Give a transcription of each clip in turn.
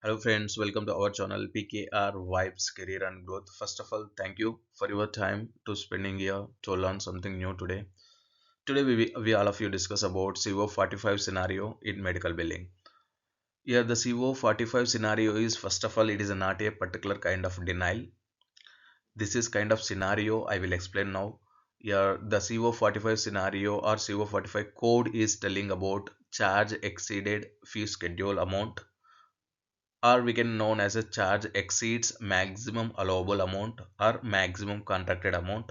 Hello friends, welcome to our channel PKR Vibes Career and Growth. First of all, thank you for your time to spending here to learn something new today. Today we all of you discuss about CO45 scenario in medical billing. Here the CO45 scenario is first of all it is not a particular kind of denial. This is kind of scenario I will explain now. Here the CO45 scenario or CO45 code is telling about charge exceeded fee schedule amount, or we can known as a charge exceeds maximum allowable amount or maximum contracted amount,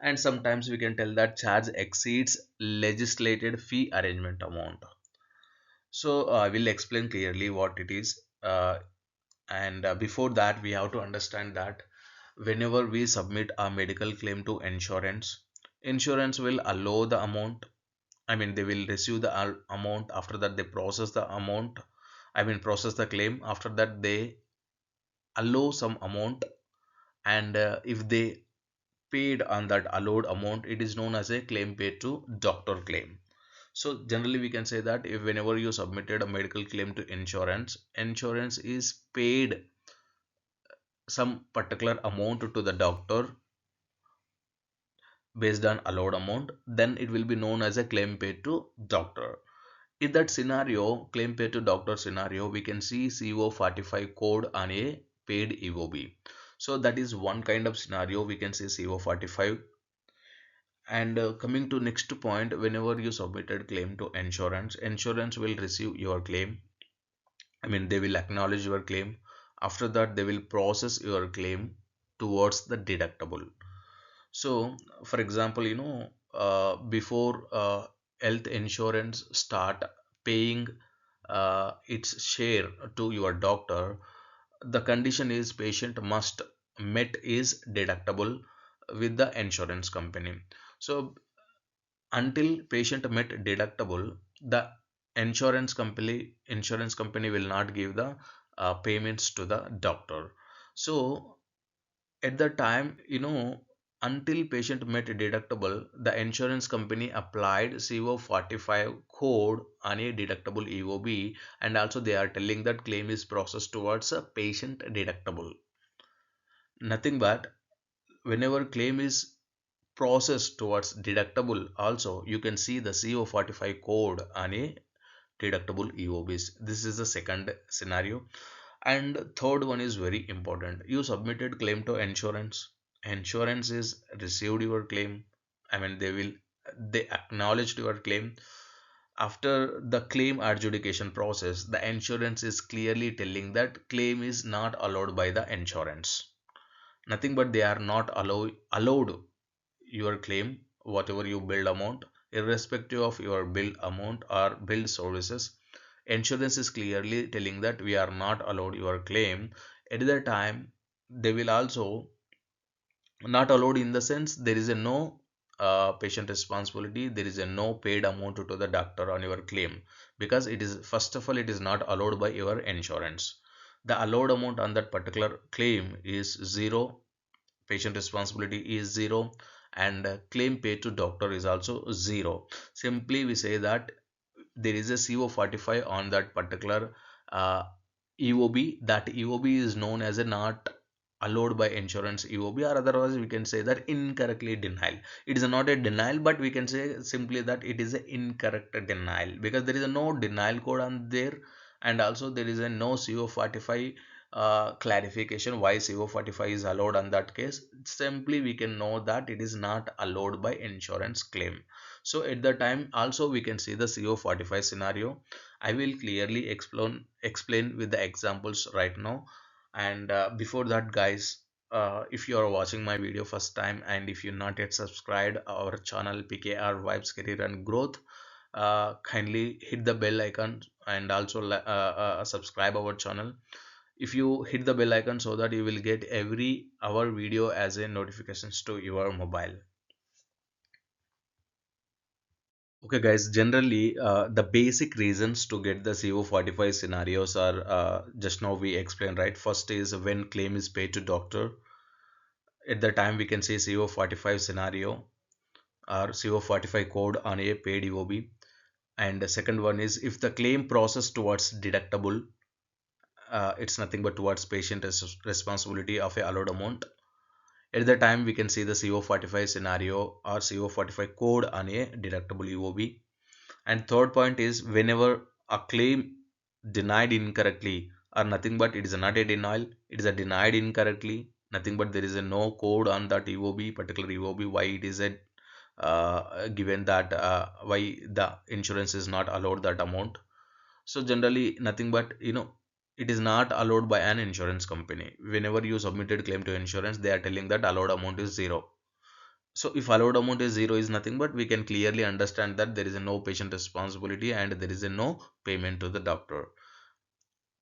and sometimes we can tell that charge exceeds legislated fee arrangement amount. So I will explain clearly what it is, and before that we have to understand that whenever we submit a medical claim to insurance will allow the amount. I mean, they will receive the amount. After that they process the amount, I mean process the claim. After that they allow some amount, and if they paid on that allowed amount, it is known as a claim paid to doctor claim. So generally we can say that if whenever you submitted a medical claim to insurance is paid some particular amount to the doctor based on allowed amount, then it will be known as a claim paid to doctor. In that scenario, claim paid to doctor scenario, we can see CO45 code on a paid EOB. So that is one kind of scenario we can see CO45. And coming to next point, whenever you submitted claim to insurance will receive your claim. I mean, they will acknowledge your claim. After that, they will process your claim towards the deductible. So, for example, before health insurance start paying its share to your doctor, the condition is patient must met is deductible with the insurance company. So until patient met deductible, the insurance company will not give the payments to the doctor. So at the time, until patient met deductible, the insurance company applied CO45 code on a deductible EOB, and also they are telling that claim is processed towards a patient deductible. Nothing but whenever claim is processed towards deductible, also you can see the CO45 code on a deductible EOBs. This is the second scenario. And third one is very important. You submitted claim to insurance is received your claim. I mean, they acknowledged your claim. After the claim adjudication process, the insurance is clearly telling that claim is not allowed by the insurance. Nothing but they are not allowed your claim, whatever you billed amount, irrespective of your bill amount or billed services. Insurance is clearly telling that we are not allowed your claim. At the time, they will also not allowed in the sense there is a no patient responsibility, there is a no paid amount to the doctor on your claim, because it is first of all it is not allowed by your insurance. The allowed amount on that particular claim is zero, patient responsibility is zero, and claim paid to doctor is also zero. Simply we say that there is a CO45 on that particular uh, EOB. That EOB is known as a not allowed by insurance EOB, or otherwise we can say that incorrectly denial. It is not a denial, but we can say simply that it is an incorrect denial, because there is a no denial code on there, and also there is a no CO45 clarification why CO45 is allowed on that case. Simply we can know that it is not allowed by insurance claim. So at the time also we can see the CO45 scenario. I will clearly explain with the examples right now. And before that, guys, if you are watching my video first time and if you not yet subscribed our channel PKR Vibes Career and Growth, kindly hit the bell icon and also subscribe our channel. If you hit the bell icon, so that you will get every our video as a notifications to your mobile. Okay, guys, generally, the basic reasons to get the CO45 scenarios are just now we explained, right? First is when claim is paid to doctor. At the time, we can say CO45 scenario or CO45 code on a paid EOB. And the second one is if the claim process towards deductible. it's nothing but towards patient responsibility of a allowed amount. At the time we can see the CO45 scenario or CO45 code on a deductible UOB. And third point is whenever a claim denied incorrectly or nothing but it is not a denial, it is a denied incorrectly, nothing but there is a no code on that EOB, particular EOB, why it is a given that why the insurance is not allowed that amount. So generally nothing but it is not allowed by an insurance company. Whenever you submitted claim to insurance, they are telling that allowed amount is zero. So if allowed amount is zero is nothing but we can clearly understand that there is a no patient responsibility and there is a no payment to the doctor.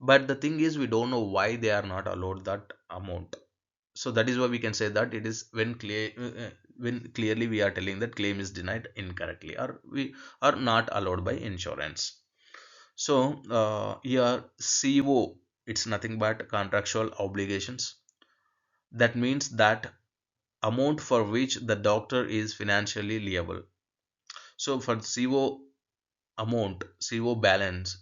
But the thing is we don't know why they are not allowed that amount. So that is why we can say that it is when clear when clearly we are telling that claim is denied incorrectly or we are not allowed by insurance. So here CO, it's nothing but contractual obligations. That means that amount for which the doctor is financially liable. So for CO amount, CO balance,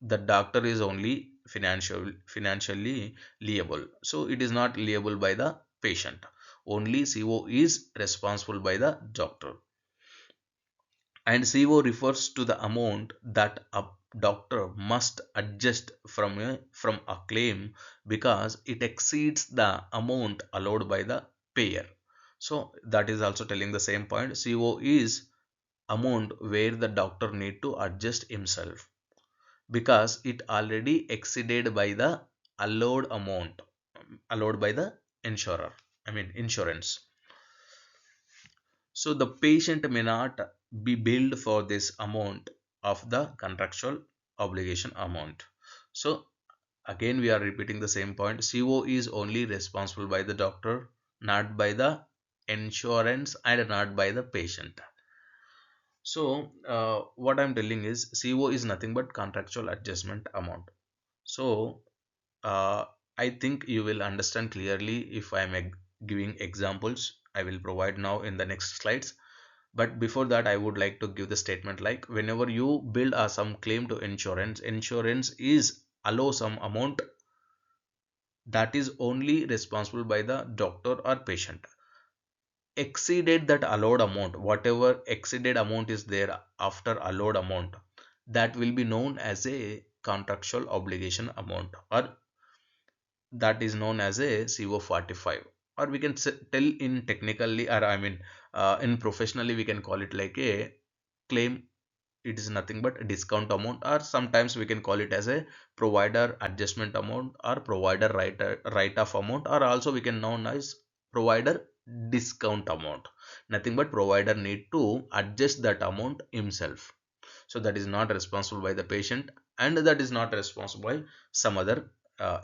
the doctor is only financially liable. So it is not liable by the patient. Only CO is responsible by the doctor. And CO refers to the amount that a doctor must adjust from a claim because it exceeds the amount allowed by the payer. So that is also telling the same point. CO is amount where the doctor need to adjust himself because it already exceeded by the allowed amount allowed by the insurer, I mean insurance. So the patient may not be billed for this amount of the contractual obligation amount. So again we are repeating the same point. CO is only responsible by the doctor, not by the insurance and not by the patient. So what I'm telling is CO is nothing but contractual adjustment amount. So uh, I think you will understand clearly if I'm giving examples. I will provide now in the next slides. But before that, I would like to give the statement like whenever you build some claim to insurance, insurance is allow some amount that is only responsible by the doctor or patient. Exceeded that allowed amount, whatever exceeded amount is there after allowed amount, that will be known as a contractual obligation amount or that is known as a CO45, or we can tell in technically or I mean in professionally we can call it like a claim. It is nothing but a discount amount or sometimes we can call it as a provider adjustment amount or provider write-off amount or also we can known as provider discount amount. Nothing but provider need to adjust that amount himself. So that is not responsible by the patient and that is not responsible by some other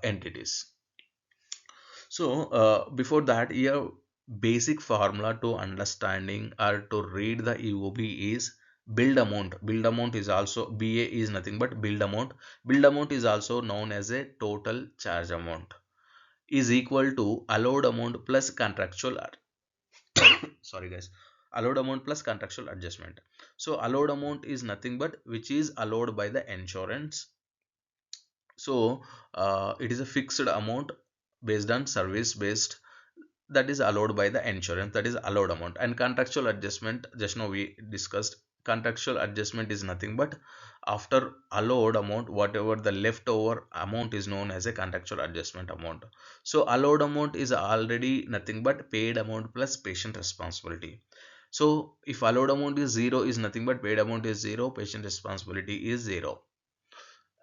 entities. So before that, your basic formula to understanding or to read the EOB is build amount. Build amount is also BA is nothing but build amount. Build amount is also known as a total charge amount is equal to allowed amount plus contractual sorry guys, allowed amount plus contractual adjustment. So allowed amount is nothing but which is allowed by the insurance. So it is a fixed amount based on service based that is allowed by the insurance, that is allowed amount. And contractual adjustment, just now we discussed, contractual adjustment is nothing but after allowed amount whatever the leftover amount is known as a contractual adjustment amount. So allowed amount is already nothing but paid amount plus patient responsibility. So if allowed amount is zero is nothing but paid amount is zero, patient responsibility is zero.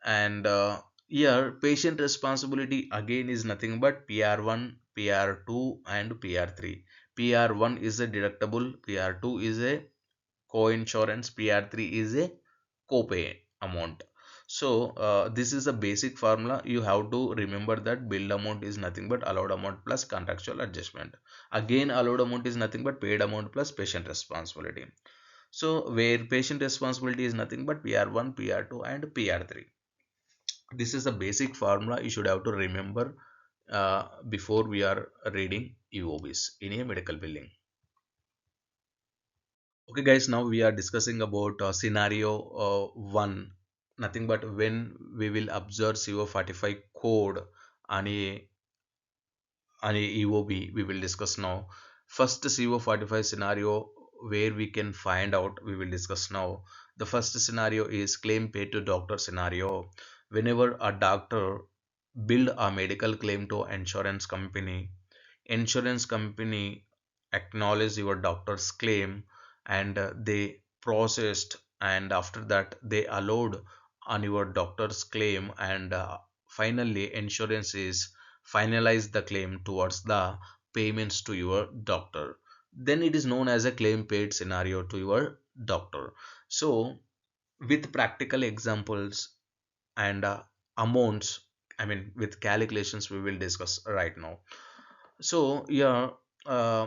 And here patient responsibility again is nothing but PR1, PR2 and PR3. PR1 is a deductible, PR2 is a co-insurance, PR3 is a copay amount. So this is a basic formula. You have to remember that billed amount is nothing but allowed amount plus contractual adjustment. Again allowed amount is nothing but paid amount plus patient responsibility. So where patient responsibility is nothing but PR1, PR2 and PR3. This is a basic formula you should have to remember before we are reading EOBs in a medical billing. Okay, guys, now we are discussing about scenario one, nothing but when we will observe CO45 code आणि EOB we will discuss now. First CO45 scenario where we can find out we will discuss now. The first scenario is claim paid to doctor scenario. Whenever a doctor build a medical claim to insurance company, insurance company acknowledge your doctor's claim and they processed, and after that they allowed on your doctor's claim, and finally insurance is finalize the claim towards the payments to your doctor, then it is known as a claim paid scenario to your doctor. So with practical examples and amounts, I mean with calculations, we will discuss right now. So yeah, uh,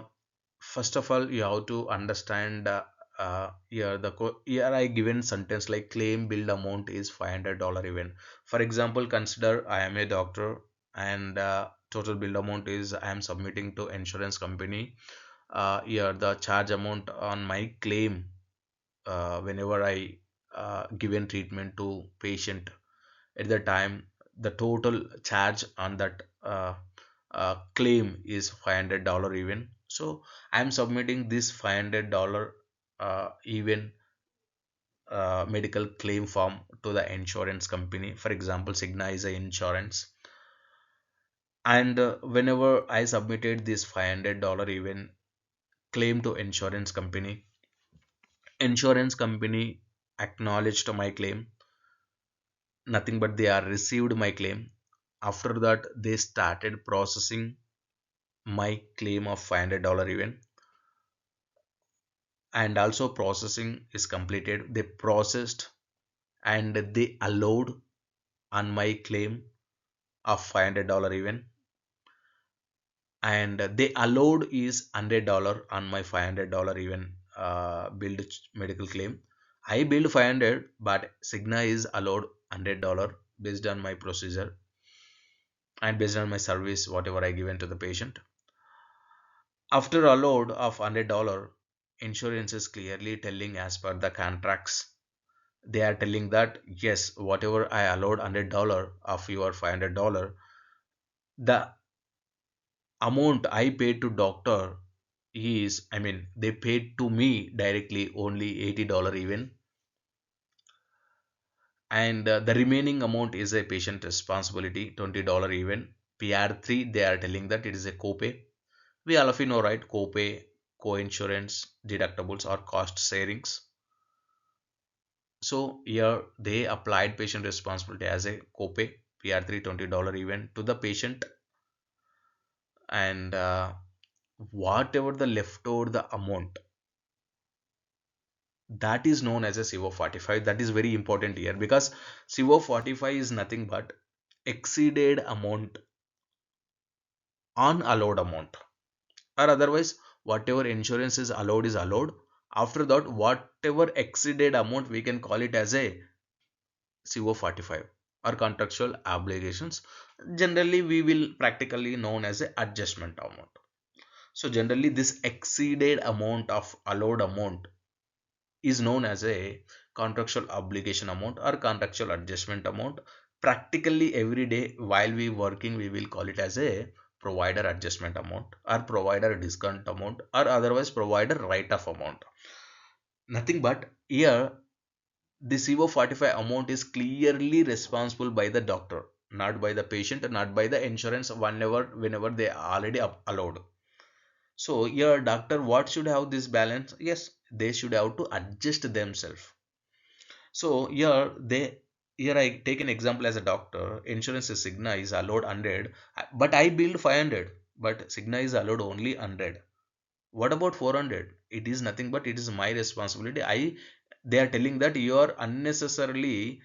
first of all you have to understand here here I given sentence like claim billed amount is $500 even. For example, consider I am a doctor and total billed amount is I am submitting to insurance company. Here the charge amount on my claim, whenever I given treatment to patient, at the time the total charge on that claim is $500 even. So I'm submitting this $500 even medical claim form to the insurance company. For example, Cigna is a insurance, and whenever I submitted this $500 even claim to insurance company, insurance company acknowledged my claim, nothing but they are received my claim. After that they started processing my claim of $500 even, and also processing is completed. They processed and they allowed on my claim of $500 even, and they allowed is $100 on my $500 even billed medical claim. I billed 500, but Cigna is allowed $100 based on my procedure and based on my service whatever I given to the patient. After a load of $100, insurance is clearly telling as per the contracts. They are telling that yes, whatever I allowed $100 of your $500, the amount I paid to doctor is, I mean, they paid to me directly only $80 even, and the remaining amount is a patient responsibility $20 even. PR3 they are telling that it is a copay. We all of you know, right? Copay, co-insurance, deductibles or cost savings. So here they applied patient responsibility as a copay, PR3 $20 even to the patient, and whatever the leftover the amount, that is known as a CO45. That is very important here because CO45 is nothing but exceeded amount, unallowed amount, or otherwise whatever insurance is allowed. After that whatever exceeded amount we can call it as a CO45 or contractual obligations. Generally we will practically known as a adjustment amount. So generally this exceeded amount of allowed amount is known as a contractual obligation amount or contractual adjustment amount. Practically every day while we working we will call it as a provider adjustment amount or provider discount amount or otherwise provider write off amount. Nothing but here the CO45 amount is clearly responsible by the doctor, not by the patient, not by the insurance whenever they are already allowed. So your doctor what should have this balance? Yes, they should have to adjust themselves. So here I take an example as a doctor. Insurance is Cigna is allowed 100, but I billed 500, but Cigna is allowed only 100. What about 400? It is nothing but it is my responsibility. They are telling that you are unnecessarily,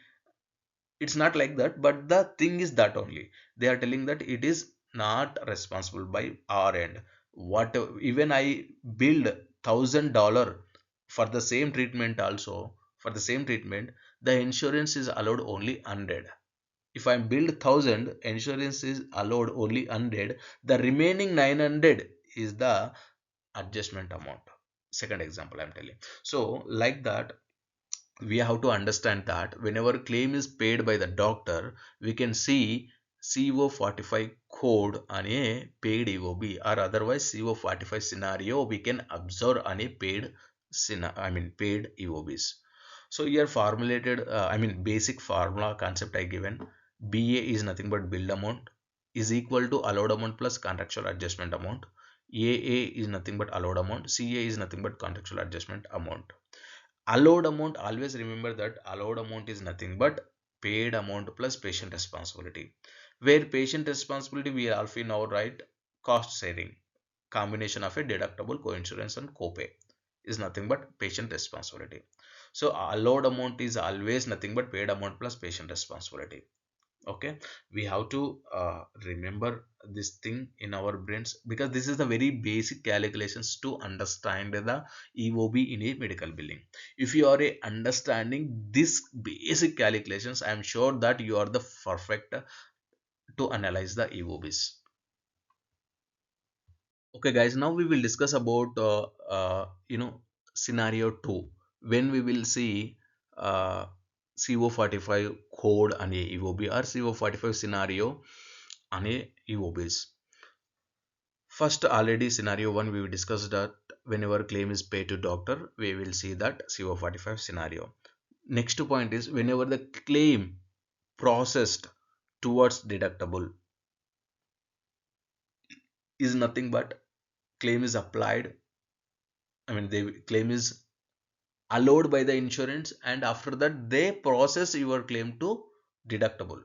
it's not like that, but the thing is that only they are telling that it is not responsible by our end. What even I billed $1,000 for the same treatment, also for the same treatment the insurance is allowed only 100. If I billed 1,000, insurance is allowed only 100, the remaining 900 is the adjustment amount. Second example I'm telling. So like that we have to understand that whenever claim is paid by the doctor, we can see CO45 code on a paid EOB, or otherwise CO45 scenario we can observe on a paid paid EOBs. So here formulated, basic formula concept I given. BA is nothing but billed amount is equal to allowed amount plus contractual adjustment amount. AA is nothing but allowed amount. CA is nothing but contractual adjustment amount. Allowed amount, always remember that allowed amount is nothing but paid amount plus patient responsibility. Where patient responsibility we already know, right? Cost sharing, combination of a deductible, coinsurance and copay is nothing but patient responsibility. So allowed amount is always nothing but paid amount plus patient responsibility. Okay, we have to remember this thing in our brains, because this is the very basic calculations to understand the EOB in a medical billing. If you are understanding this basic calculations, I am sure that you are the perfect to analyze the EOBs. Okay guys, now we will discuss about scenario 2, when we will see uh, CO45 code on a EOB or CO45 scenario on a EOBs. First, already scenario 1 we will discuss that whenever claim is paid to doctor, we will see that CO45 scenario. Next point is whenever the claim processed towards deductible is nothing but claim is applied, the claim is allowed by the insurance, and after that they process your claim to deductible.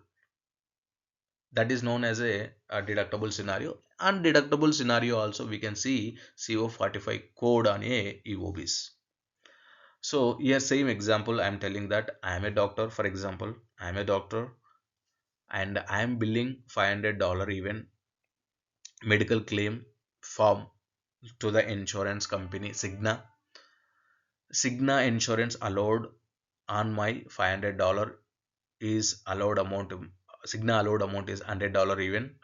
That is known as a deductible scenario. Undeductible scenario also we can see CO45 code on a EOBs. So here same example, I am telling that I am a doctor. For example, I am a doctor and I am billing $500 even medical claim form to the insurance company Cigna. Cigna insurance allowed on my $500 is allowed amount. Cigna allowed amount is $100 even,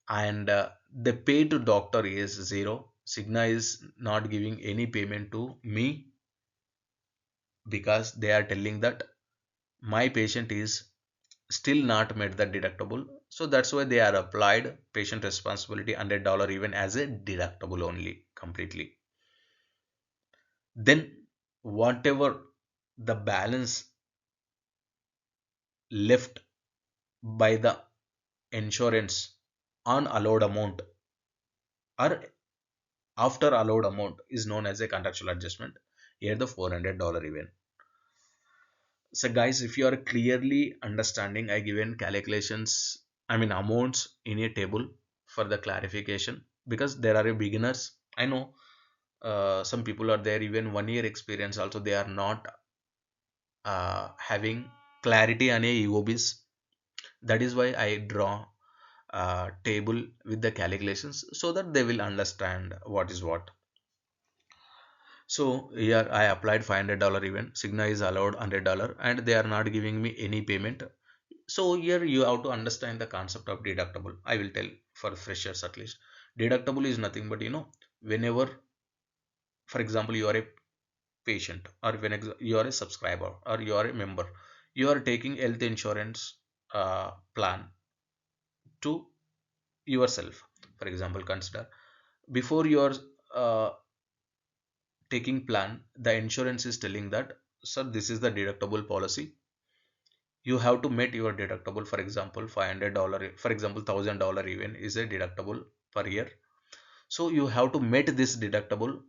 and the pay to doctor is zero. Cigna is not giving any payment to me because they are telling that my patient is still not met the deductible. So that's why they are applied patient responsibility $100 even as a deductible only completely. Then whatever the balance left by the insurance on allowed amount or after allowed amount is known as a contractual adjustment. Here the $400 even. So guys, if you are clearly understanding, I given calculations, amounts in a table for the clarification, because there are a beginners. I know some people are there even 1 year experience also, they are not having clarity on a EOBs. That is why I draw a table with the calculations so that they will understand what is what. So here I applied $500 even. Cigna is allowed $100 and they are not giving me any payment. So here you have to understand the concept of deductible. I will tell for freshers at least. Deductible is nothing but whenever, for example, you are a patient, or when you are a subscriber or you are a member, you are taking health insurance plan to yourself. For example, consider before you are uh, taking plan, the insurance is telling that, sir, this is the deductible policy. You have to meet your deductible. For example, $500, for example, $1,000 even is a deductible per year. So you have to meet this deductible.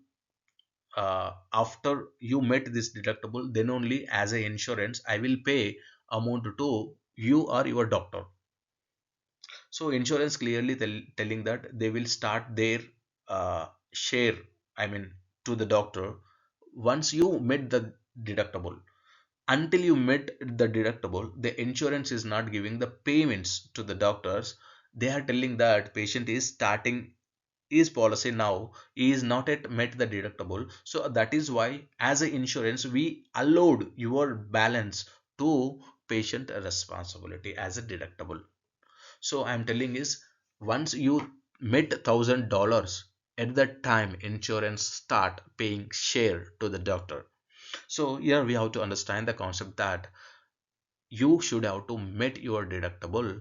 After you met this deductible, then only as a insurance I will pay amount to you or your doctor. So insurance clearly telling that they will start their share, I mean, to the doctor once you met the deductible. Until you met the deductible, the insurance is not giving the payments to the doctors. They are telling that patient is starting his policy now, he is not yet met the deductible. So that is why as a insurance we allowed your balance to patient responsibility as a deductible. So I'm telling is, once you met $1,000, at that time insurance start paying share to the doctor. So here we have to understand the concept that you should have to meet your deductible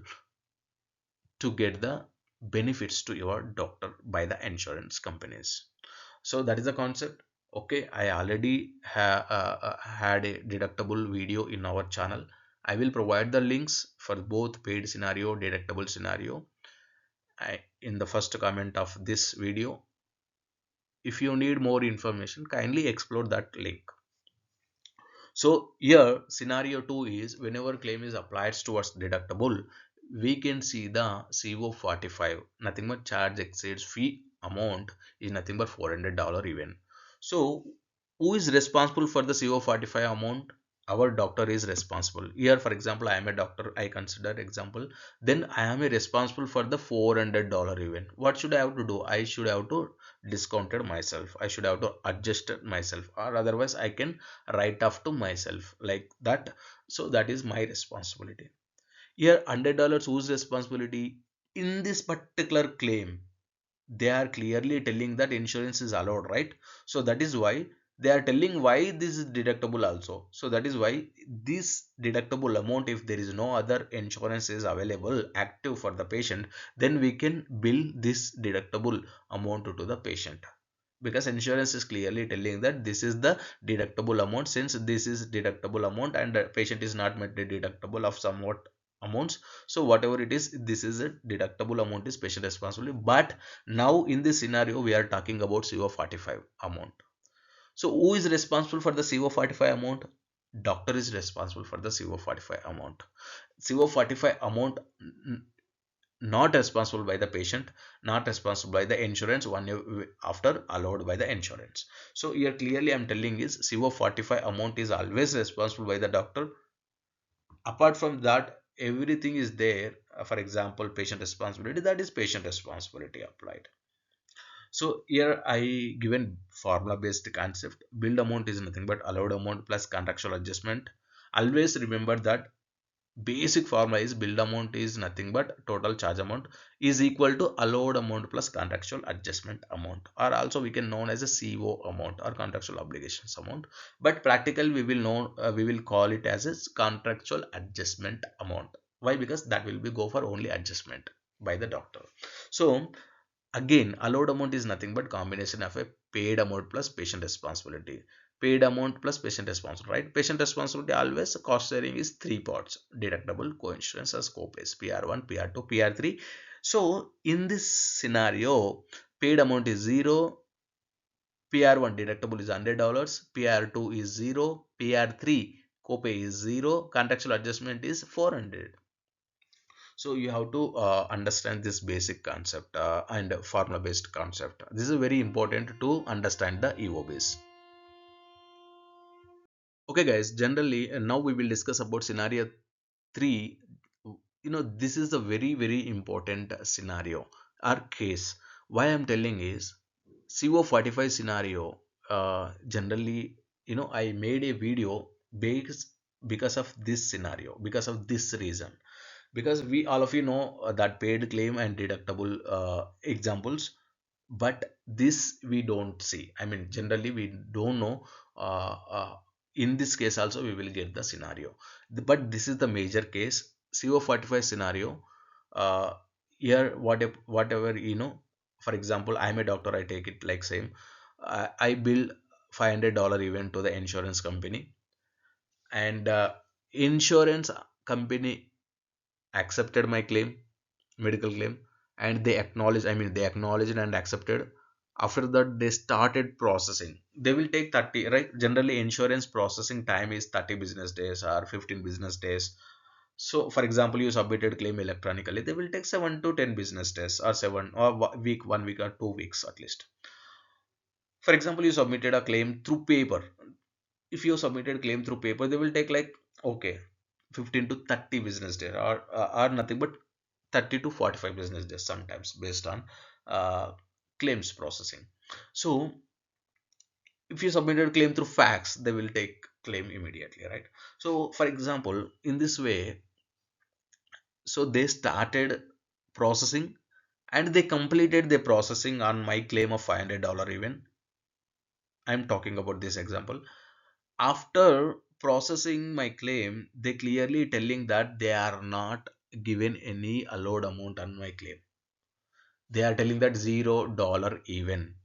to get the benefits to your doctor by the insurance companies. So that is the concept. Okay, I already had a deductible video in our channel. I will provide the links for both paid scenario, deductible scenario, in the first comment of this video. If you need more information, kindly explore that link. So here scenario 2 is whenever claim is applied towards deductible, we can see the CO45, nothing but charge exceeds fee amount is nothing but $400 even. So who is responsible for the CO45 amount? Our doctor is responsible. Here for example, I am a doctor, I consider example, then I am a responsible for the $400 even. What should I have to do? I should have to discounted myself. I should have to adjust myself, or otherwise I can write off to myself like that. So that is my responsibility. Here $100 whose responsibility? In this particular claim they are clearly telling that insurance is allowed, right? So that is why they are telling why this is deductible also. So that is why this deductible amount, if there is no other insurance is available active for the patient, then we can bill this deductible amount to the patient, because insurance is clearly telling that this is the deductible amount. Since this is deductible amount and the patient is not met the deductible of somewhat amounts, so whatever it is, this is a deductible amount is patient responsibility. But now in this scenario we are talking about CO45 amount. So who is responsible for the CO45 amount? Doctor is responsible for the CO45 amount. CO45 amount not responsible by the patient, not responsible by the insurance one year after allowed by the insurance. So here clearly I'm telling is CO45 amount is always responsible by the doctor. Apart from that, everything is there. For example, patient responsibility, that is patient responsibility applied. So here I given formula based concept. Billed amount is nothing but allowed amount plus contractual adjustment. Always remember that basic formula is billed amount is nothing but total charge amount is equal to allowed amount plus contractual adjustment amount, or also we can known as a CO amount or contractual obligations amount. But practically we will know we will call it as a contractual adjustment amount. Why? Because that will be go for only adjustment by the doctor. So again, allowed amount is nothing but combination of a paid amount plus patient responsibility. Paid amount plus patient responsibility, right? Patient responsibility always cost sharing is three parts: deductible, co-insurance, as co-pays. PR1, PR2, PR3. So in this scenario, paid amount is zero. PR1 deductible is $100. PR2 is zero. PR3 copay is zero. Contractual adjustment is 400. So you have to understand this basic concept and formula based concept. This is very important to understand the EOBs. Okay guys, generally now we will discuss about scenario 3. This is a very important scenario or case. Why I'm telling is CO45 scenario. Generally, I made a video based because of this scenario, because of this reason, because we all of you know that paid claim and deductible examples, but this we don't see. I mean, generally we don't know. In this case also we will get the scenario. But this is the major case, CO45 scenario. uh, Here whatever for example, I'm a doctor, I take it like same. I bill $500 even to the insurance company, and insurance company accepted my claim, medical claim, and they acknowledged, I mean they acknowledged and accepted. After that they started processing. They will take 30, right? Generally insurance processing time is 30 business days or 15 business days. So for example, you submitted claim electronically, they will take 7 to 10 business days, or 7 or week, 1 week or 2 weeks at least. For example, you submitted a claim through paper. If you submitted claim through paper, they will take like, okay, 15 to 30 business days, or nothing but 30 to 45 business days sometimes, based on uh, claims processing. So if you submitted claim through fax, they will take claim immediately, right? So for example, in this way, so they started processing, and they completed the processing on my claim of $500 even. I'm talking about this example. After processing my claim, they clearly telling that they are not given any allowed amount on my claim. They are telling that $0 even.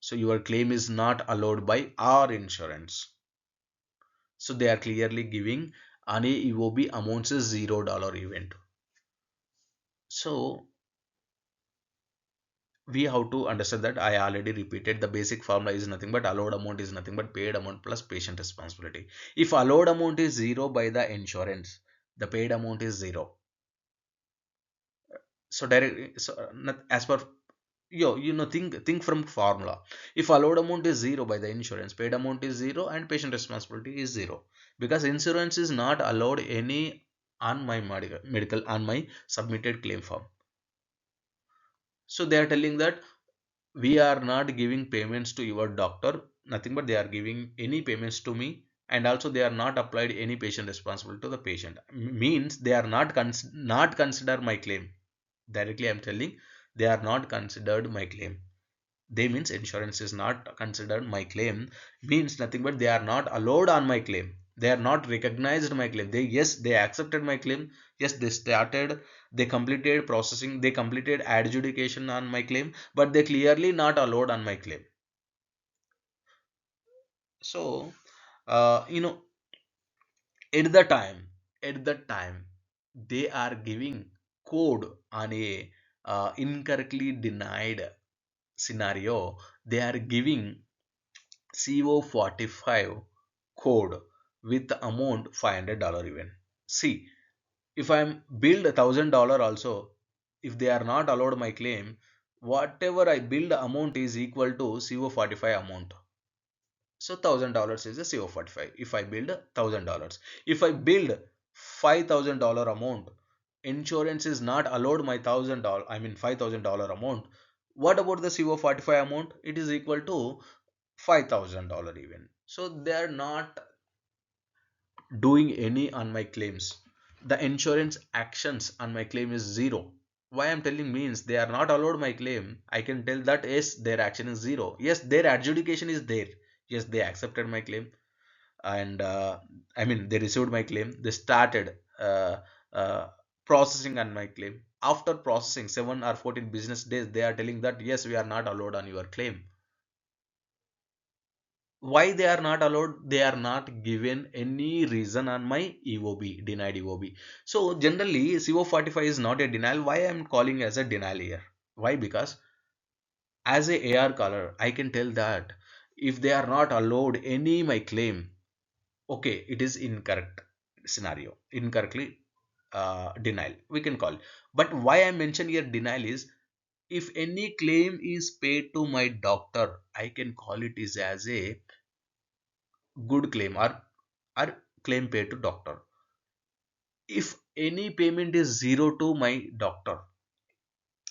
So your claim is not allowed by our insurance. So they are clearly giving any EOB amounts is $0 event. So we have to understand that I already repeated the basic formula is nothing but allowed amount is nothing but paid amount plus patient responsibility. If allowed amount is zero by the insurance, the paid amount is zero. So direct, so as per think from formula. If allowed amount is zero by the insurance, paid amount is zero, and patient responsibility is zero, because insurance is not allowed any on my medical on my submitted claim form. So they are telling that we are not giving payments to your doctor, nothing but they are giving any payments to me, and also they are not applied any patient responsibility to the patient. Means they are not consider my claim. Directly I'm telling, they are not considered my claim. They means insurance is not considered my claim, means nothing but they are not allowed on my claim. They are not recognized my claim. They, yes, they accepted my claim. Yes, they started, they completed processing, they completed adjudication on my claim, but they clearly not allowed on my claim. So uh, you know at the time at the time they are giving code on a incorrectly denied scenario. They are giving CO45 code with the amount $500 even. See, if I'm billed $1,000 also, if they are not allowed my claim, whatever I billed amount is equal to CO45 amount. So $1,000 is a CO45. If I build $1,000, if I build $5,000 amount, insurance is not allowed my $1,000. I mean $5,000 amount. What about the CO45 amount? It is equal to $5,000 even. So they are not doing any on my claims. The insurance actions on my claim is zero. Why I'm telling means they are not allowed my claim. I can tell that yes, their action is zero. Yes, their adjudication is there. Yes, they accepted my claim, and I mean they received my claim. They started uh, processing on my claim. After processing 7 or 14 business days, they are telling that yes, we are not allowed on your claim. Why they are not allowed? They are not given any reason on my EOB, denied EOB. So generally CO45 is not a denial. Why I am calling as a denial here? Why? Because as a AR caller I can tell that if they are not allowed any my claim, okay, it is incorrect scenario, incorrectly denial we can call. But why I mention here denial is, if any claim is paid to my doctor, I can call it is as a good claim, or claim paid to doctor. If any payment is zero to my doctor,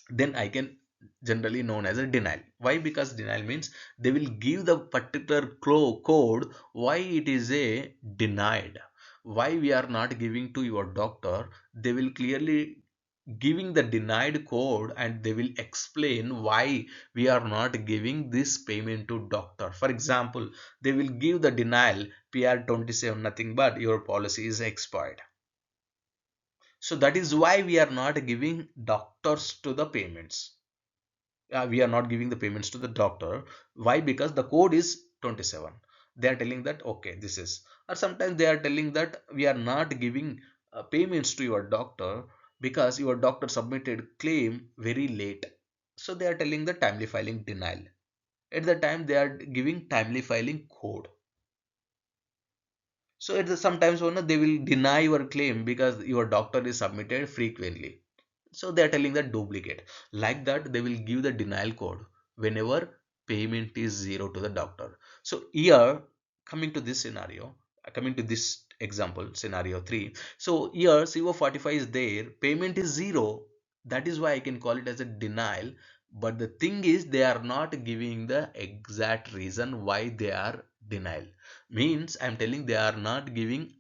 then I can generally known as a denial. Why? Because denial means they will give the particular code why it is a denied, why we are not giving to your doctor. They will clearly giving the denied code, and they will explain why we are not giving this payment to doctor. For example, they will give the denial PR27, nothing but your policy is expired. So that is why we are not giving doctors to the payments. We are not giving the payments to the doctor. Why? Because the code is 27. They are telling that okay, this is, or sometimes they are telling that we are not giving payments to your doctor because your doctor submitted claim very late. So they are telling the timely filing denial. At the time they are giving timely filing code. So it is sometimes one they will deny your claim because your doctor is submitted frequently. So they are telling that duplicate. Like that, they will give the denial code whenever payment is zero to the doctor. So here, coming to this scenario, coming to this example, scenario 3. So here CO45 is there, payment is zero. That is why I can call it as a denial. But the thing is, they are not giving the exact reason why they are denial. Means I'm telling they are not giving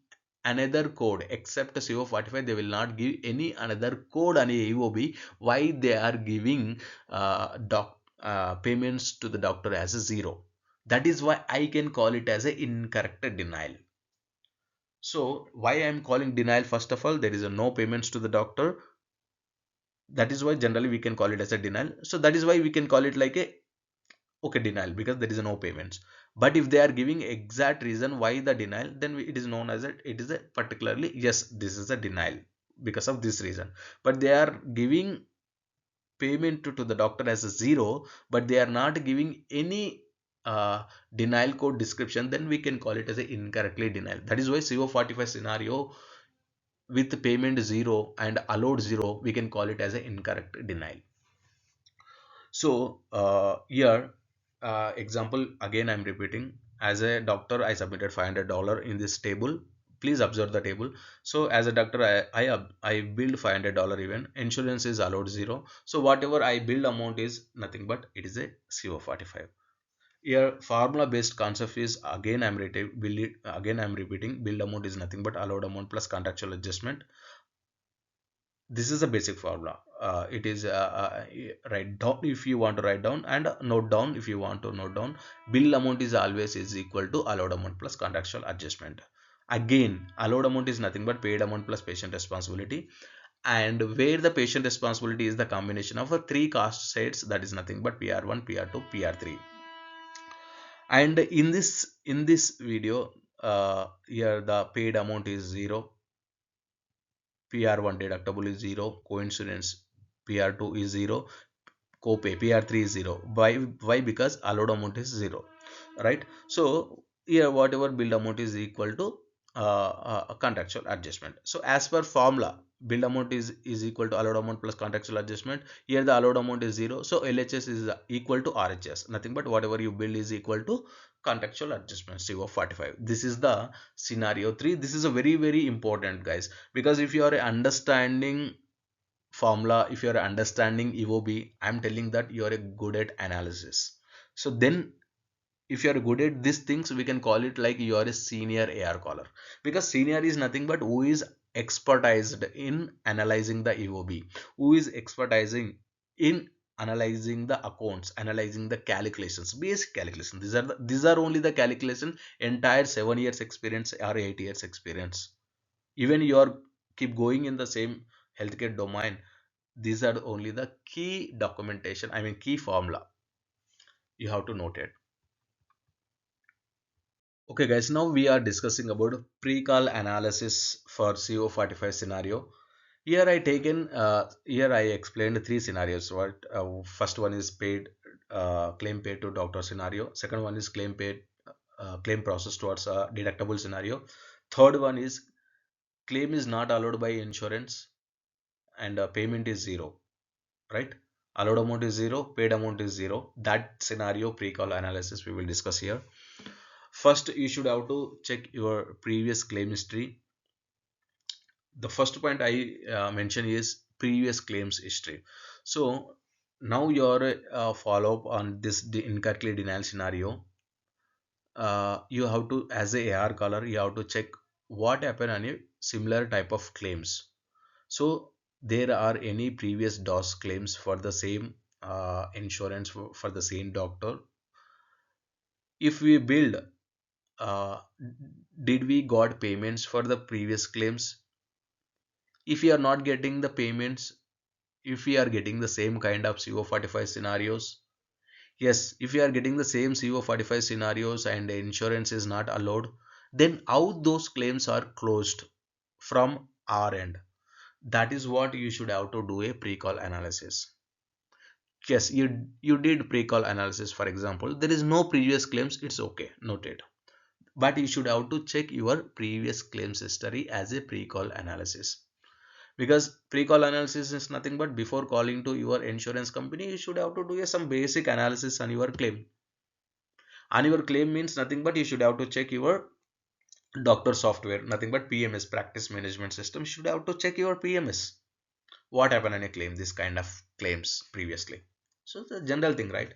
another code except CO45. They will not give any another code on a EOB why they are giving payments to the doctor as a zero. That is why I can call it as a incorrect denial. So why I am calling denial? First of all, there is a no payments to the doctor. That is why generally we can call it as a denial. So that is why we can call it like a okay denial, because there is no payments. But if they are giving exact reason why the denial, then it is known as it is a particularly yes, this is a denial because of this reason. But they are giving payment to the doctor as a zero, but they are not giving any denial code description, then we can call it as a incorrectly denial. That is why CO45 scenario with payment zero and allowed zero, we can call it as an incorrect denial. So here example again I'm repeating. As a doctor, I submitted $500 in this table. Please observe the table. So as a doctor, I billed $500 even. Insurance is allowed zero. So whatever I billed amount is nothing but it is a CO45. Here formula based concept is again I'm repeating. Billed amount is nothing but allowed amount plus contractual adjustment. This is a basic formula. It is write down if you want to write down, and note down if you want to note down. Bill amount is always is equal to allowed amount plus contractual adjustment. Again, allowed amount is nothing but paid amount plus patient responsibility, and where the patient responsibility is the combination of a three cost sets, that is nothing but PR1, PR2, PR3. And in this video, here the paid amount is zero, PR1 deductible is 0, coincidence PR2 is 0, copay PR3 is 0. Why? Because allowed amount is 0, right? So here whatever billed amount is equal to a contractual adjustment. So as per formula, billed amount is equal to allowed amount plus contractual adjustment. Here the allowed amount is 0, so LHS is equal to RHS, nothing but whatever you bill is equal to contractual adjustment CO45. This is the scenario 3. This is a very important, guys, because if you are understanding formula, if you are understanding EOB, I'm telling that you are a good at analysis. So then if you are good at these things, we can call it like you are a senior AR caller, because senior is nothing but who is expertised in analyzing the EOB, who is expertising in analyzing the accounts, analyzing the calculations, basic calculations. These are only the calculation entire 7 years experience or 8 years experience. Even you are keep going in the same healthcare domain, these are only the key documentation, I mean key formula you have to note it. Okay guys, now we are discussing about pre-call analysis for CO45 scenario. Here I explained three scenarios. What first one is paid claim paid to doctor scenario. Second one is claim process towards a deductible scenario. Third one is claim is not allowed by insurance and payment is zero, right? Allowed amount is zero, paid amount is zero. That scenario pre-call analysis we will discuss here. First, you should have to check your previous claim history. The first point I mention is previous claims history. So now your follow up on this incorrectly denial scenario. You have to, as a AR caller, you have to check what happened on a similar type of claims. So there are any previous DOS claims for the same insurance for the same doctor. If we build, uh, did we got payments for the previous claims? If we are not getting the payments, if we are getting the same kind of CO45 scenarios, yes, if we are getting the same CO45 scenarios and the insurance is not allowed, then how those claims are closed from our end? That is what you should have to do a pre-call analysis. Yes, you did pre-call analysis. For example, there is no previous claims, it's okay, noted. But you should have to check your previous claims history as a pre-call analysis, because pre-call analysis is nothing but before calling to your insurance company, you should have to do some basic analysis on your claim. On your claim means nothing but you should have to check your doctor software, nothing but PMS, practice management system. You should have to check your PMS, what happened on a claim, this kind of claims previously. So the general thing, right?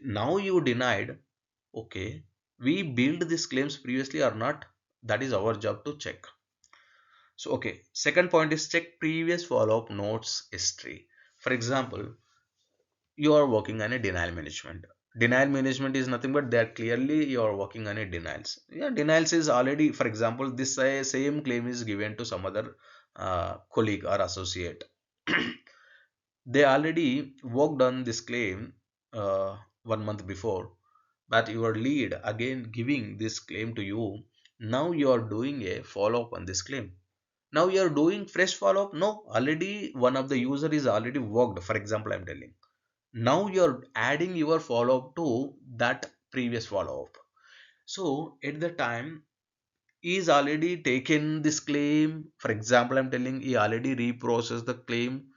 Now you denied, okay, we billed these claims previously or not, that is our job to check. So okay, second point is check previous follow-up notes history. For example, you are working on a denial management. Denial management is nothing but they are clearly you are working on a denials. Yeah, denials is already, for example, this same claim is given to some other colleague or associate. They already worked on this claim 1 month before, but your lead again giving this claim to you. Now you are doing a follow up on this claim. Now you are doing fresh follow up. No, already one of the user is already worked. For example, I'm telling. Now you're adding your follow up to that previous follow up. So at the time, he's already taken this claim. For example, I'm telling he already reprocessed the claim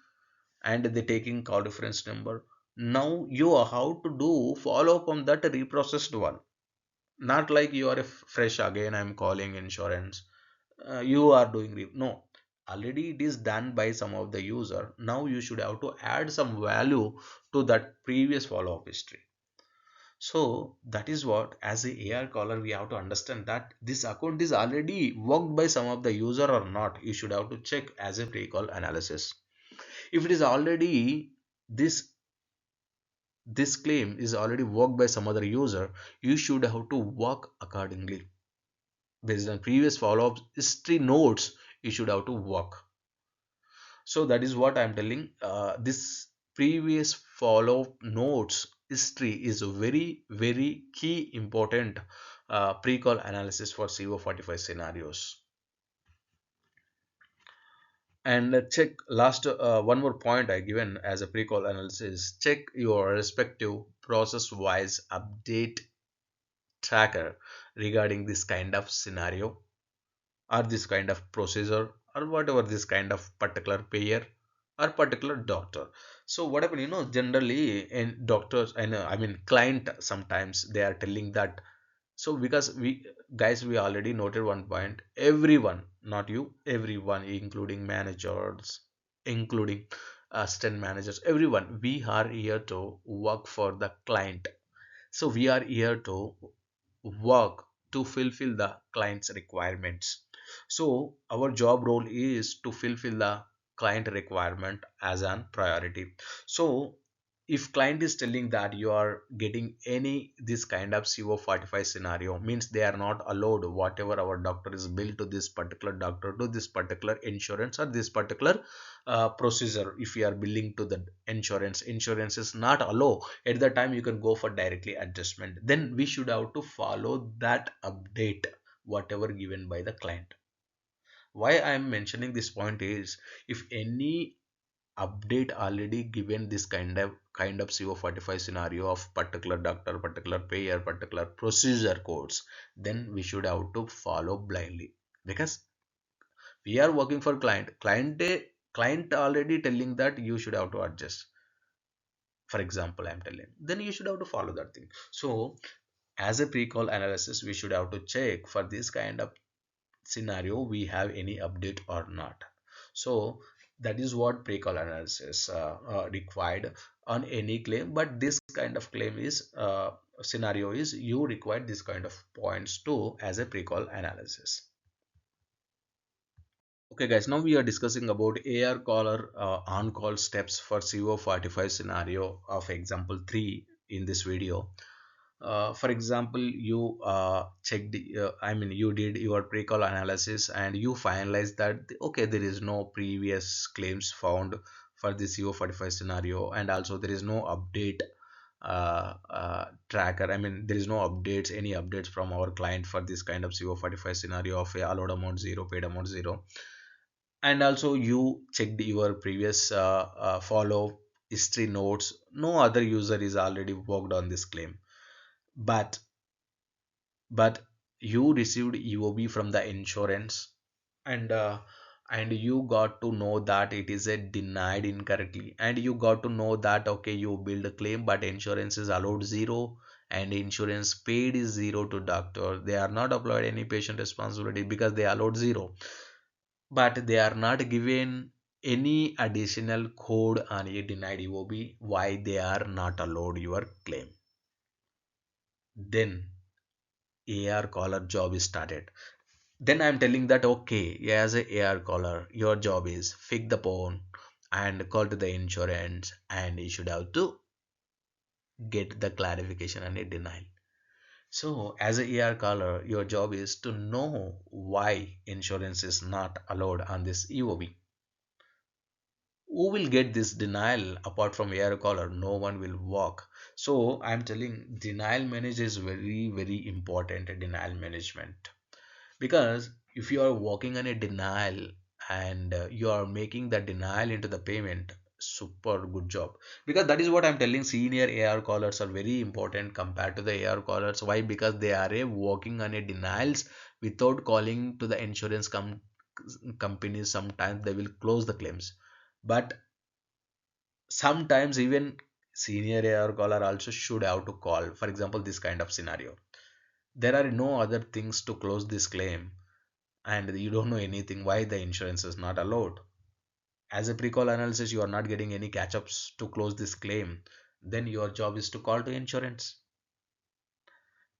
and they taking call reference number. Now you are how to do follow up on that reprocessed one. Not like you are a fresh again. I'm calling insurance. You are doing no. Already it is done by some of the user. Now you should have to add some value to that previous follow up history. So that is what, as a AR caller, we have to understand that this account is already worked by some of the user or not. You should have to check as a pre-call analysis. If it is already this this claim is already worked by some other user, you should have to work accordingly. Based on previous follow-up history notes, you should have to work. So that is what I'm telling. This previous follow notes history is a very key important pre-call analysis for CO45 scenarios. And check last one more point I given as a pre-call analysis. Check your respective process-wise update tracker regarding this kind of scenario or this kind of procedure or whatever this kind of particular payer or particular doctor. So what happened, generally in doctors and I mean client sometimes they are telling that. So because we guys, we already noted one point, everyone, not you, everyone, including managers, including assistant managers, everyone, we are here to work for the client. So we are here to work to fulfill the client's requirements. So our job role is to fulfill the client requirement as an priority. So if client is telling that you are getting any this kind of CO45 scenario, means they are not allowed whatever our doctor is billed to this particular doctor, to this particular insurance or this particular procedure. If you are billing to the insurance is not allow, at the time you can go for directly adjustment. Then we should have to follow that update whatever given by the client. Why I am mentioning this point is, if any update already given this kind of CO45 scenario of particular doctor, particular payer, particular procedure codes, then we should have to follow blindly, because we are working for client already telling that you should have to adjust. For example, I'm telling, then you should have to follow that thing. So as a pre-call analysis, we should have to check for this kind of scenario we have any update or not. So that is what pre-call analysis required on any claim. But this kind of claim is scenario is you require this kind of points too as a pre-call analysis. Okay guys, now we are discussing about AR caller on-call steps for CO45 scenario of example 3 in this video. For example, you checked, I mean, you did your pre-call analysis and you finalized that, okay, there is no previous claims found for the CO45 scenario, and also there is no update tracker. I mean, there is no updates, any updates from our client for this kind of CO45 scenario of a allowed amount 0, paid amount 0. And also you checked your previous follow history notes. No other user is already worked on this claim, but you received EOB from the insurance, and you got to know that it is a denied incorrectly, and you got to know that okay, you build a claim but insurance is allowed 0 and insurance paid is 0 to doctor. They are not applied any patient responsibility because they allowed 0, but they are not given any additional code on a denied EOB why they are not allowed your claim. Then AR caller job is started. Then I'm telling that okay, as a AR caller, your job is pick the phone and call to the insurance, and you should have to get the clarification and a denial. So, as a ER caller, your job is to know why insurance is not allowed on this EOB. Who will get this denial apart from AR caller? No one will walk. So, I'm telling denial management is very, very important. Denial management, because if you are working on a denial and you are making the denial into the payment, super good job. Because that is what I'm telling, senior AR callers are very important compared to the AR callers. Why? Because they are working on a denials without calling to the insurance companies. Sometimes they will close the claims, but sometimes even senior AR caller also should have to call. For example, this kind of scenario, there are no other things to close this claim and you don't know anything why the insurance is not allowed. As a pre-call analysis, you are not getting any catch-ups to close this claim. Then your job is to call to insurance.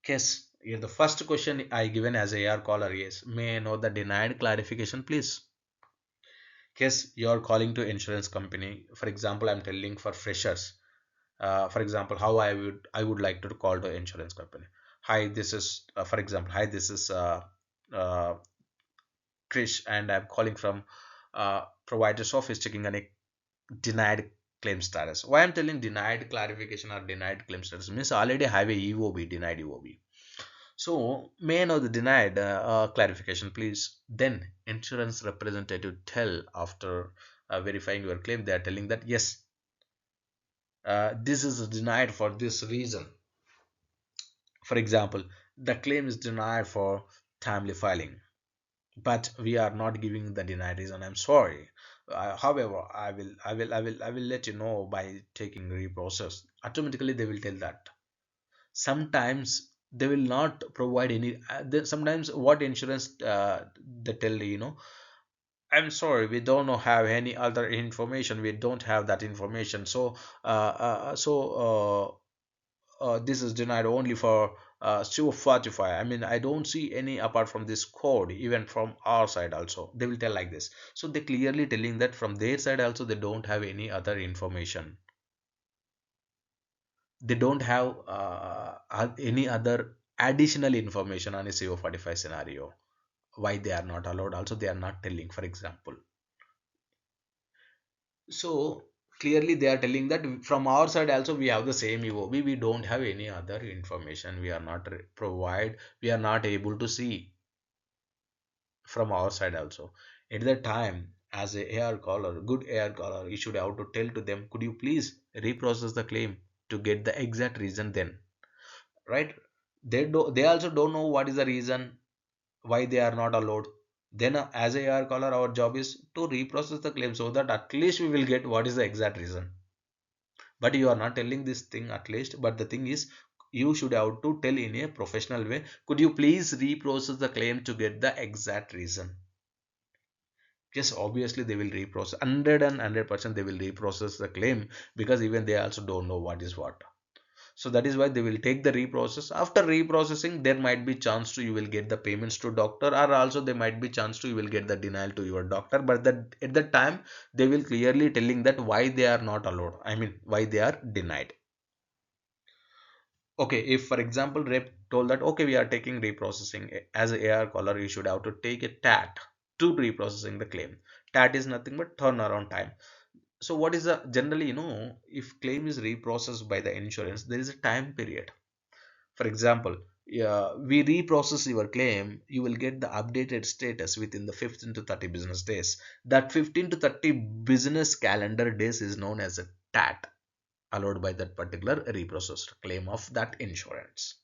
Yes, here the first question I given as a AR caller is, may I know the denied clarification, please? Yes, you are calling to insurance company. For example, I'm telling for freshers. For example, how I would like to call to insurance company. Hi, this is for example. Hi, this is uh, Krish, and I'm calling from provider's office checking on a denied claim status. Why I'm telling denied clarification or denied claim status means already have a EOB, denied EOB. So may I know the denied clarification, please? Then insurance representative tell after verifying your claim, they are telling that yes, this is denied for this reason. For example, the claim is denied for timely filing, but we are not giving the denied reason. I'm sorry. However, I will let you know by taking reprocess. Automatically, they will tell that. Sometimes they will not provide any. Sometimes what insurance they tell you know. I'm sorry, we don't know have any other information. We don't have that information. So, this is denied only for CO45. I mean, I don't see any apart from this code, even from our side also. They will tell like this. So they clearly telling that from their side also they don't have any other information. They don't have any other additional information on a CO45 scenario. Why they are not allowed? Also, they are not telling, for example. So clearly they are telling that from our side also we have the same EOB. We don't have any other information. We are not provide. We are not able to see from our side also. At that time, as a AR caller, good AR caller, you should have to tell to them, could you please reprocess the claim to get the exact reason then, right? They also don't know what is the reason why they are not allowed. Then as a AR caller, our job is to reprocess the claim so that at least we will get what is the exact reason. But you are not telling this thing at least, but the thing is you should have to tell in a professional way, could you please reprocess the claim to get the exact reason. Yes, obviously they will reprocess 100% they will reprocess the claim, because even they also don't know what is what. So that is why they will take the reprocess. After reprocessing, there might be chance to you will get the payments to doctor, or also there might be chance to you will get the denial to your doctor. But that at the time they will clearly telling that why they are not allowed, I mean why they are denied. Okay, if for example rep told that okay, we are taking reprocessing, as a AR caller you should have to take a TAT to reprocessing the claim. TAT is nothing but turnaround time. So what is the generally, if claim is reprocessed by the insurance, there is a time period. For example, yeah, we reprocess your claim, you will get the updated status within the 15 to 30 business days. That 15 to 30 business calendar days is known as a TAT, allowed by that particular reprocessed claim of that insurance.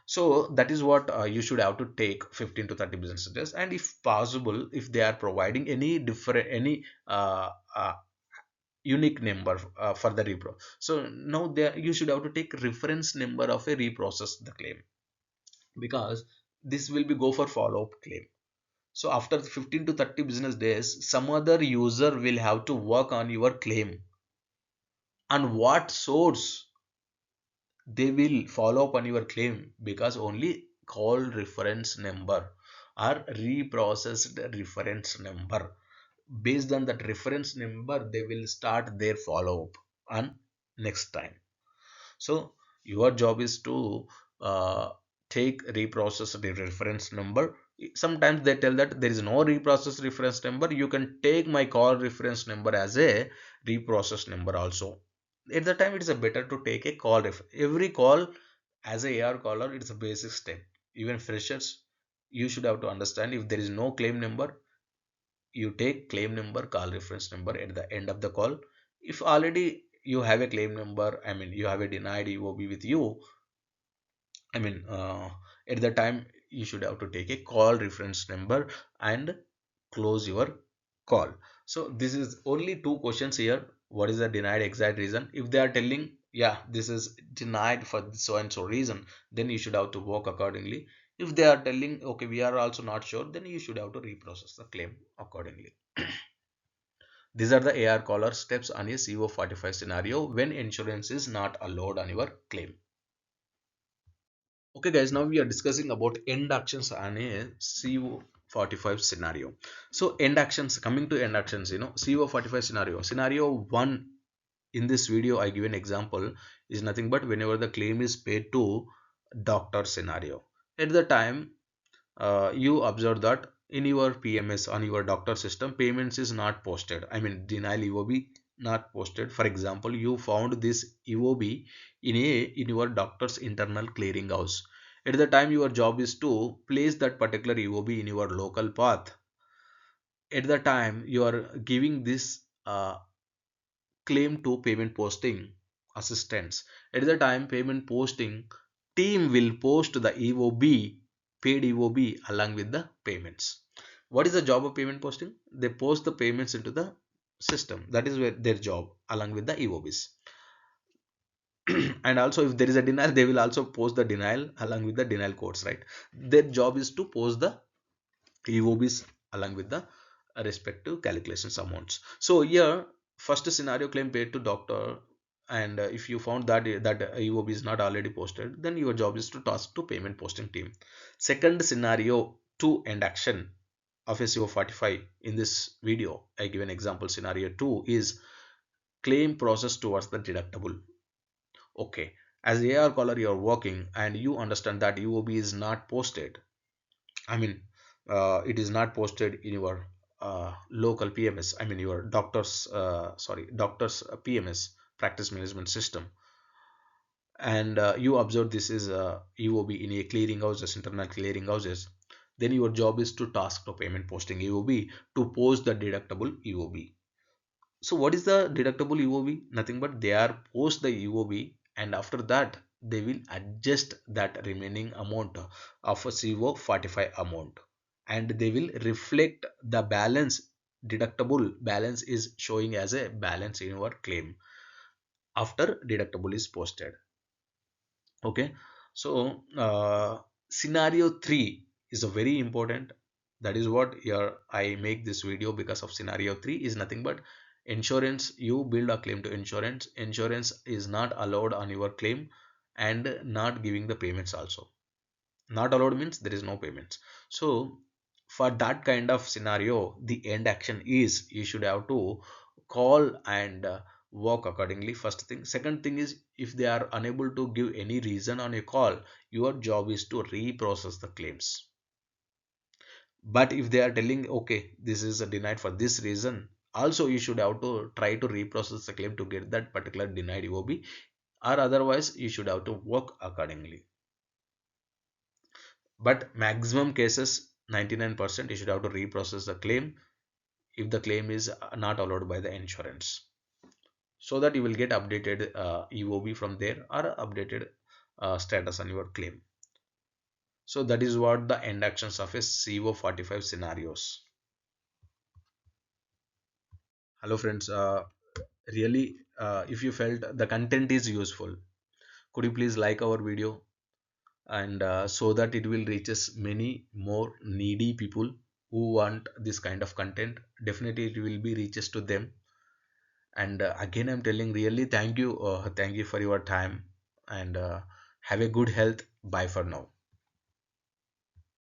So that is what you should have to take 15 to 30 business days, and if possible, if they are providing any different any unique number for the repro, so now there you should have to take reference number of a reprocess the claim, because this will be go for follow-up claim. So after 15 to 30 business days, some other user will have to work on your claim, and what source they will follow up on your claim, because only call reference number or reprocessed reference number, based on that reference number they will start their follow up on next time. So your job is to uh, take reprocess the reference number. Sometimes they tell that there is no reprocess reference number, you can take my call reference number as a reprocess number also. At the time it is a better to take a call every call as a AR caller. It's a basic step. Even freshers, you should have to understand, if there is no claim number, you take claim number, call reference number at the end of the call. If already you have a claim number, I mean you have a denied EOB with you, I mean at the time you should have to take a call reference number and close your call. So this is only two questions here. What is the denied exact reason? If they are telling, yeah, this is denied for so and so reason, then you should have to work accordingly. If they are telling, okay, we are also not sure, then you should have to reprocess the claim accordingly. These are the AR caller steps on a CO45 scenario when insurance is not allowed on your claim. Okay guys, now we are discussing about end actions on a CO45 scenario. So end actions, coming to end actions, CO45 scenario. Scenario 1 in this video I give an example is nothing but whenever the claim is paid to doctor scenario. At the time you observe that in your PMS on your doctor system payments is not posted. I mean denial EOB not posted. For example, you found this EOB in your doctor's internal clearing house. At the time your job is to place that particular EOB in your local path. At the time you are giving this claim to payment posting assistance. At the time payment posting team will post the EOB, paid EOB along with the payments. What is the job of payment posting? They post the payments into the system. That is where their job along with the EOBs. And also if there is a denial, they will also post the denial along with the denial codes, right? Their job is to post the EOBs along with the respective calculations amounts. So here first scenario, claim paid to doctor, and if you found that EOB is not already posted, then your job is to task to payment posting team. Second scenario, to end action of a CO45. In this video I give an example. Scenario 2 is claim process towards the deductible. Okay, as AR caller you are working and you understand that EOB is not posted. I mean, it is not posted in your local PMS. I mean, your doctor's PMS, practice management system. And you observe this is EOB in a clearing houses, internal clearing houses. Then your job is to task to payment posting EOB to post the deductible EOB. So what is the deductible EOB? Nothing but they are post the EOB, and after that they will adjust that remaining amount of a CO45 amount, and they will reflect the balance. Deductible balance is showing as a balance in your claim after deductible is posted. Okay, so scenario 3 is a very important. That is what here I make this video, because of scenario 3 is nothing but insurance. You build a claim to insurance, insurance is not allowed on your claim and not giving the payments also. Not allowed means there is no payments. So for that kind of scenario, the end action is you should have to call and work accordingly. First thing. Second thing is, if they are unable to give any reason on a call, your job is to reprocess the claims. But if they are telling, okay, this is a denied for this reason, also you should have to try to reprocess the claim to get that particular denied EOB, or otherwise you should have to work accordingly. But maximum cases, 99%, you should have to reprocess the claim if the claim is not allowed by the insurance, so that you will get updated EOB from there, or updated status on your claim. So that is what the end actions of a CO45 scenarios. Hello friends, really if you felt the content is useful, could you please like our video, and so that it will reaches many more needy people who want this kind of content. Definitely it will be reaches to them. And again I'm telling, really thank you for your time, and have a good health. Bye for now.